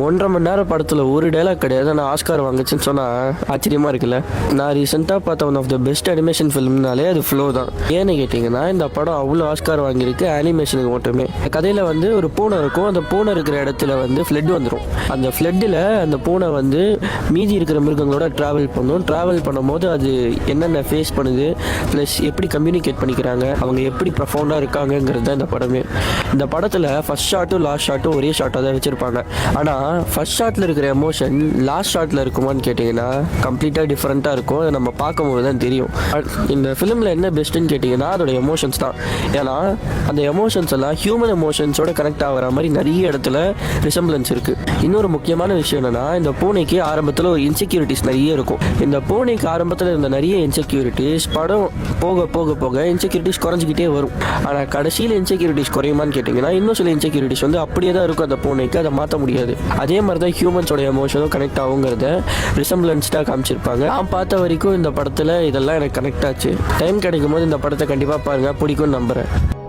1.5 மணி நேரம் படத்தில் ஒரு டைலாக் கிடையாது, ஆனால் ஆஸ்கார் வாங்குச்சுன்னு சொன்னால் ஆச்சரியமாக இருக்குல்ல. நான் ரீசெண்டாக பார்த்த one of the best animation ஃபிலிம்னாலே அது ஃப்ளோ தான். ஏன்னு கேட்டிங்கன்னா இந்த படம் அவ்வளோ ஆஸ்கார் வாங்கியிருக்கு அனிமேஷனுக்கு மட்டுமே. கதையில் வந்து ஒரு பூனை இருக்கும், அந்த பூனை இருக்கிற இடத்துல வந்து ஃப்ளட் வந்துடும். அந்த ஃப்ளட்டில் அந்த பூனை வந்து மீதி இருக்கிற மிருகங்களோட ட்ராவல் பண்ணும்போது அது என்னென்ன ஃபேஸ் பண்ணுது, ப்ளஸ் எப்படி கம்யூனிகேட் பண்ணிக்கிறாங்க, அவங்க எப்படி ப்ரொஃபவுண்டாக இருக்காங்கங்கிறது தான் இந்த படமே. இந்த படத்தில் ஃபர்ஸ்ட் ஷாட்டும் லாஸ்ட் ஷாட்டும் ஒரே ஷாட்டாக தான் வச்சுருப்பாங்க. ஆனால் ஃபர்ஸ்ட் ஷாட்டில் இருக்கிற எமோஷன் லாஸ்ட் ஷாட்டில் இருக்குமான்னு கேட்டிங்கன்னா கம்ப்ளீட்டாக டிஃப்ரெண்ட்டாக இருக்கும். அதை நம்ம பார்க்கும்போது தான் தெரியும். இந்த ஃபிலிமில் என்ன பெஸ்ட்டுன்னு கேட்டிங்கன்னா அதோட எமோஷன்ஸ் தான். ஏன்னா அந்த எமோஷன்ஸ் எல்லாம் ஹியூமன் எமோஷன்ஸோட கனெக்ட் ஆகிற மாதிரி நிறைய இடத்துல ரிசம்பிளன்ஸ் இருக்குது. இன்னொரு முக்கியமான விஷயம் என்னென்னா, இந்த பூனைக்கு ஆரம்பத்தில் ஒரு இன்செக்யூரிட்டிஸ் நிறைய இருக்கும். இந்த பூனைக்கு ஆரம்பத்தில் இருந்த நிறைய இன்செக்யூரிட்டிஸ் படம் போக போக போக இன்செக்யூரிட்டிஸ் குறைஞ்சிக்கிட்டே வரும். ஆனால் கடைசியில் இன்செக்யூரிட்டிஸ் குறையுமான்னு கேட்டிங்கன்னா இன்னும் சில இன்செக்யூரிட்டிஸ் வந்து அப்படியே தான் இருக்கும் அந்த பூனைக்கு, அதை மாற்ற முடியாது. அதே மாதிரி தான் ஹியூமன்ஸோட எமோஷனும் கனெக்ட் ஆகுங்கிறத ரிசம்பிளன்ஸ்டாக காமிச்சிருப்பாங்க. நான் பார்த்த வரைக்கும் இந்த படத்தில் இதெல்லாம் எனக்கு கனெக்ட் ஆச்சு. டைம் கிடைக்கும் போது இந்த படத்தை கண்டிப்பாக பாருங்கள், பிடிக்கும்னு நம்புகிறேன்.